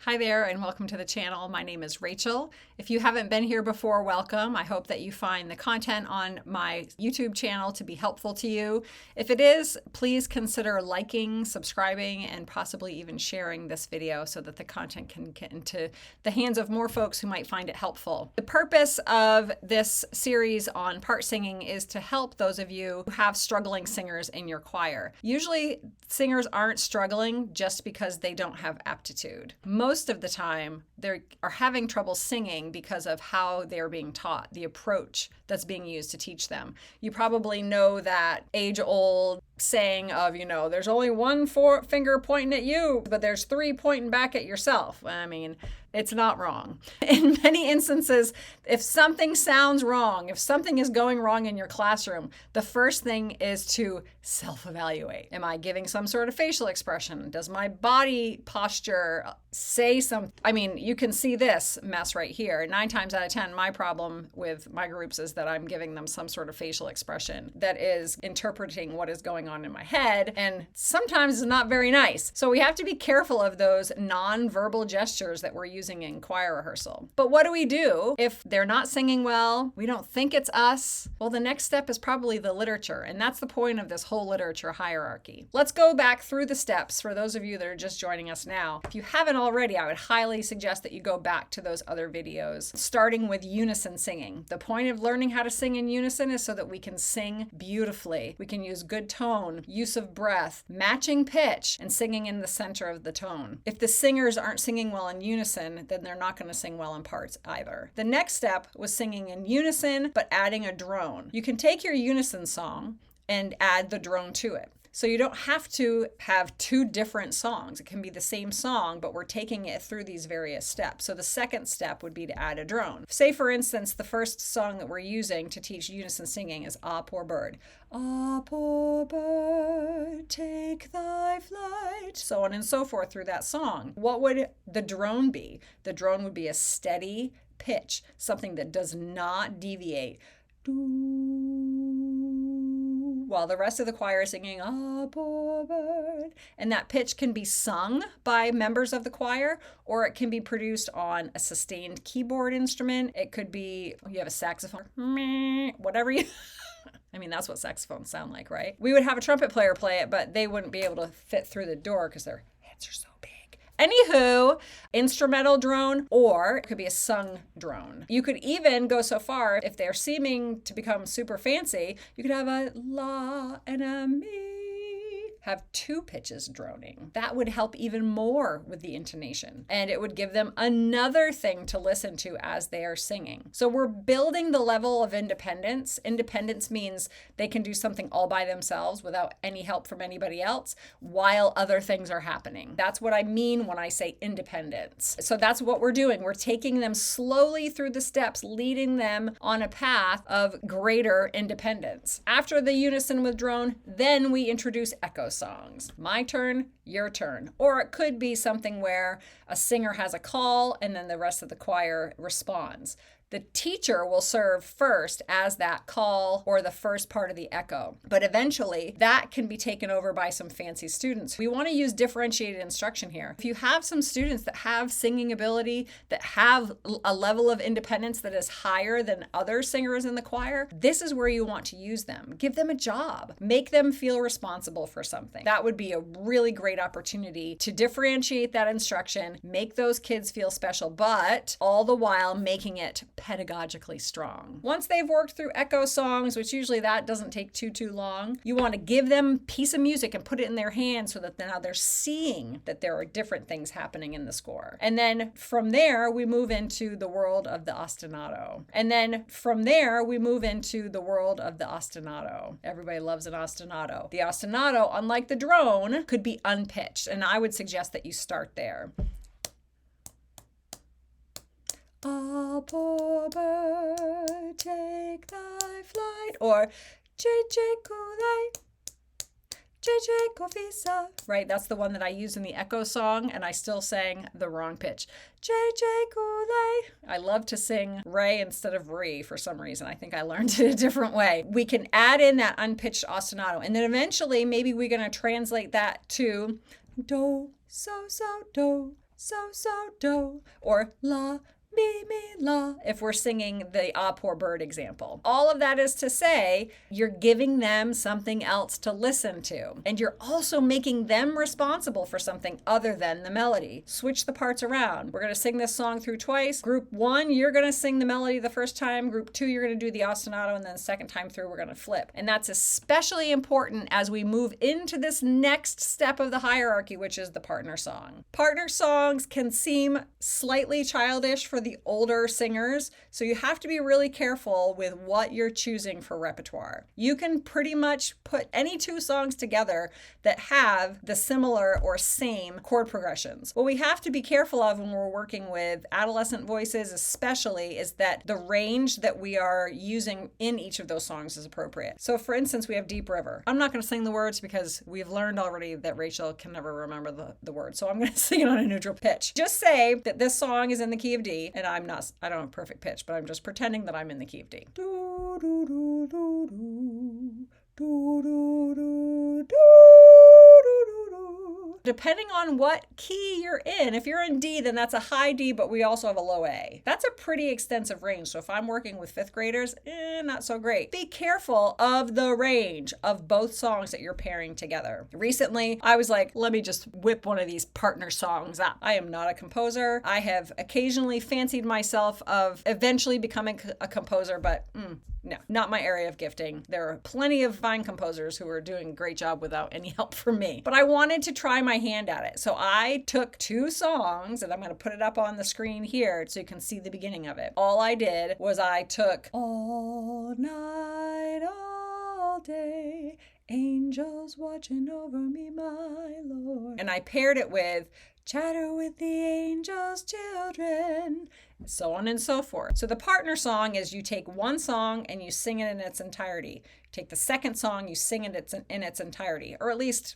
Hi there and welcome to the channel. My name is Rachel. If you haven't been here before, welcome. I hope that you find the content on my YouTube channel to be helpful to you. If it is, please consider liking, subscribing, and possibly even sharing this video so that the content can get into the hands of more folks who might find it helpful. The purpose of this series on part singing is to help those of you who have struggling singers in your choir. Usually singers aren't struggling just because they don't have aptitude. Most of the time, they are having trouble singing because of how they're being taught, the approach that's being used to teach them. You probably know that age-old saying of, there's only one finger pointing at you, but there's three pointing back at yourself. I mean, it's not wrong. In many instances, if something sounds wrong, if something is going wrong in your classroom, the first thing is to self-evaluate. Am I giving some sort of facial expression? Does my body posture say something? I mean, you can see this mess right here. 9 times out of 10, my problem with my groups is that I'm giving them some sort of facial expression that is interpreting what is going on in my head, and sometimes it's not very nice. So we have to be careful of those non-verbal gestures that we're using in choir rehearsal. But what do we do if they're not singing well? We don't think it's us. Well, the next step is probably the literature, and that's the point of this whole literature hierarchy. Let's go back through the steps for those of you that are just joining us now. If you haven't already, I would highly suggest that you go back to those other videos, starting with unison singing. The point of learning how to sing in unison is so that we can sing beautifully. We can use good tone, use of breath, matching pitch, and singing in the center of the tone. If the singers aren't singing well in unison, then they're not going to sing well in parts either. The next step was singing in unison, but adding a drone. You can take your unison song and add the drone to it. So you don't have to have 2 different songs. It can be the same song, but we're taking it through these various steps. So the second step would be to add a drone. Say, for instance, the first song that we're using to teach unison singing is Ah, Poor Bird. Ah, poor bird, take thy flight. So on and so forth through that song. What would the drone be? The drone would be a steady pitch, something that does not deviate. While the rest of the choir is singing, ah, poor bird. And that pitch can be sung by members of the choir, or it can be produced on a sustained keyboard instrument. It could be, you have a saxophone, whatever you... I mean, that's what saxophones sound like, right? We would have a trumpet player play it, but they wouldn't be able to fit through the door because their heads are so big. Anywho, instrumental drone, or it could be a sung drone. You could even go so far, if they're seeming to become super fancy, you could have a la and a mi. Have 2 pitches droning. That would help even more with the intonation, and it would give them another thing to listen to as they are singing. So we're building the level of independence. Independence means they can do something all by themselves without any help from anybody else while other things are happening. That's what I mean when I say independence. So that's what we're doing. We're taking them slowly through the steps, leading them on a path of greater independence. After the unison with drone, then we introduce echo songs. My turn, your turn. Or it could be something where a singer has a call and then the rest of the choir responds. The teacher will serve first as that call or the first part of the echo. But eventually, that can be taken over by some fancy students. We want to use differentiated instruction here. If you have some students that have singing ability, that have a level of independence that is higher than other singers in the choir, this is where you want to use them. Give them a job. Make them feel responsible for something. That would be a really great opportunity to differentiate that instruction, make those kids feel special, but all the while making it pedagogically strong. Once they've worked through echo songs, which usually that doesn't take too long, you want to give them a piece of music and put it in their hands so that now they're seeing that there are different things happening in the score. And then from there, we move into the world of the ostinato. And then from there, we move into the world of the ostinato. Everybody loves an ostinato. The ostinato, unlike the drone, could be unpitched, and I would suggest that you start there. Ah, poor bird, take thy flight. Or right, that's the one that I use in the echo song, and I still sang the wrong pitch. I love to sing re instead of re for some reason. I think I learned it a different way. We can add in that unpitched ostinato, and then eventually maybe we're going to translate that to do, so, do, so, do, or la, mi, mi, la, if we're singing the ah, poor bird example. All of that is to say, you're giving them something else to listen to. And you're also making them responsible for something other than the melody. Switch the parts around. We're going to sing this song through twice. Group 1, you're going to sing the melody the first time. Group 2, you're going to do the ostinato, and then the second time through, we're going to flip. And that's especially important as we move into this next step of the hierarchy, which is the partner song. Partner songs can seem slightly childish for the older singers, so you have to be really careful with what you're choosing for repertoire. You can pretty much put any two songs together that have the similar or same chord progressions. What we have to be careful of when we're working with adolescent voices especially is that the range that we are using in each of those songs is appropriate. So for instance, we have Deep River. I'm not going to sing the words because we've learned already that Rachel can never remember the words, so I'm going to sing it on a neutral pitch. Just say that this song is in the key of D, and I don't have perfect pitch, but I'm just pretending that I'm in the key of D. Do, do, do, do, do. Do, do, do, do, do, do, do. Depending on what key you're in, if you're in D, then that's a high D, but we also have a low A. That's a pretty extensive range. So if I'm working with fifth graders, not so great. Be careful of the range of both songs that you're pairing together. Recently, I was like, let me just whip one of these partner songs up. I am not a composer. I have occasionally fancied myself of eventually becoming a composer, but no, not my area of gifting. There are plenty of fine composers who are doing a great job without any help from me. But I wanted to try my hand at it. So I took two songs, and I'm going to put it up on the screen here so you can see the beginning of it. All I did was I took all night, all day, angels watching over me, my Lord. And I paired it with chatter with the angels' children, so on and so forth. So the partner song is you take one song and you sing it in its entirety. Take the second song, you sing it in its entirety, or at least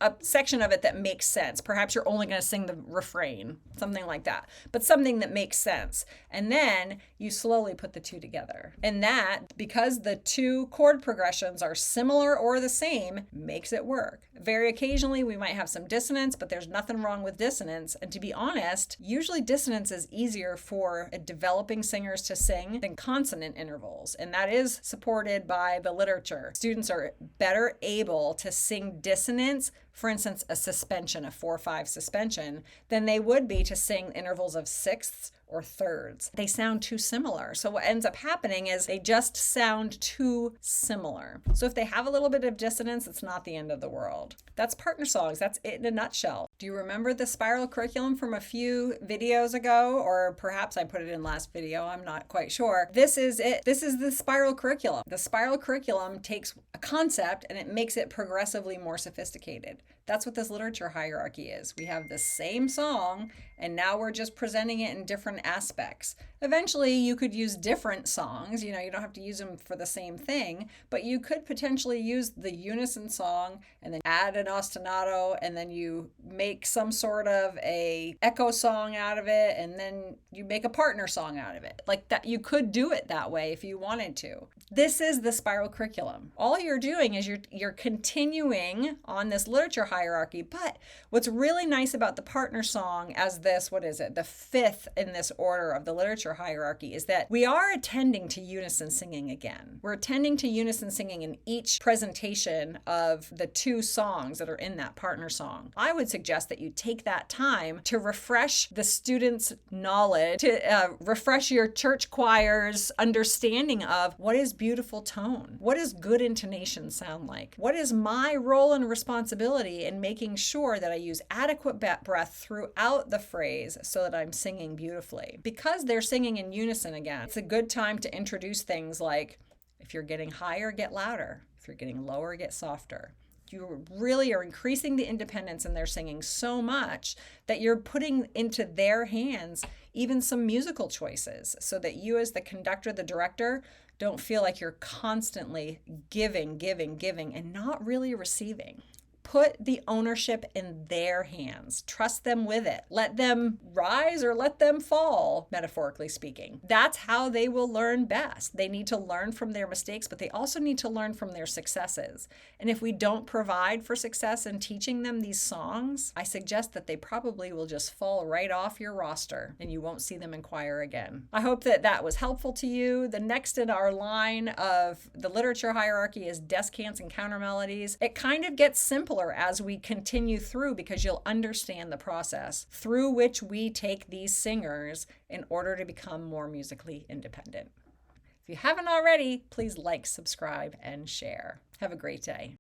a section of it that makes sense. Perhaps you're only going to sing the refrain, something like that, but something that makes sense. And then you slowly put the two together. And that, because the two chord progressions are similar or the same, makes it work. Very occasionally, we might have some dissonance, but there's nothing wrong with dissonance. And to be honest, usually dissonance is easier for developing singers to sing than consonant intervals. And that is supported by the literature. Students are better able to sing dissonance, for instance, a suspension, a 4/5 suspension, than they would be to sing intervals of sixths or thirds. They sound too similar. So what ends up happening is they just sound too similar. So if they have a little bit of dissonance, it's not the end of the world. That's partner songs. That's it in a nutshell. Do you remember the spiral curriculum from a few videos ago? Or perhaps I put it in last video. I'm not quite sure. This is it. This is the spiral curriculum. The spiral curriculum takes a concept and it makes it progressively more sophisticated. That's what this literature hierarchy is. We have the same song, and now we're just presenting it in different aspects. Eventually, you could use different songs. You don't have to use them for the same thing, but you could potentially use the unison song and then add an ostinato, and then you make some sort of a echo song out of it, and then you make a partner song out of it. Like that, you could do it that way if you wanted to. This is the spiral curriculum. All you're doing is you're continuing on this literature hierarchy, but what's really nice about the partner song as this, what is it, the fifth in this order of the literature hierarchy, is that we are attending to unison singing again. We're attending to unison singing in each presentation of the two songs that are in that partner song. I would suggest that you take that time to refresh the students' knowledge, to refresh your church choir's understanding of what is beautiful tone, what does good intonation sound like, what is my role and responsibility in making sure that I use adequate breath throughout the phrase so that I'm singing beautifully. Because they're singing in unison again, it's a good time to introduce things like, if you're getting higher, get louder. If you're getting lower, get softer. You really are increasing the independence in their singing so much that you're putting into their hands even some musical choices so that you as the conductor, the director, don't feel like you're constantly giving, and not really receiving. Put the ownership in their hands. Trust them with it. Let them rise or let them fall, metaphorically speaking. That's how they will learn best. They need to learn from their mistakes, but they also need to learn from their successes. And if we don't provide for success in teaching them these songs, I suggest that they probably will just fall right off your roster and you won't see them in choir again. I hope that that was helpful to you. The next in our line of the literature hierarchy is descants and counter melodies. It kind of gets simpler as we continue through because you'll understand the process through which we take these singers in order to become more musically independent. If you haven't already, please like, subscribe, and share. Have a great day.